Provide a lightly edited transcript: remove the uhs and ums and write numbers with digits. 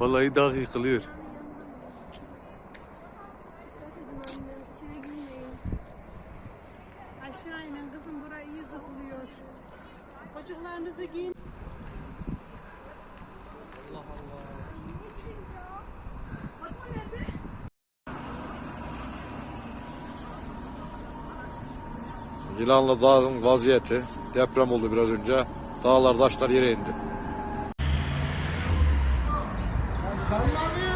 Vallahi dağ yıkılıyor. Aşağı inin kızım, burayı iyi zıplıyor. Çocuklarınızı giyin. Yılanlı Dağı'nın vaziyeti. Deprem oldu biraz önce. Dağlar, taşlar yere indi. Sallanıyor.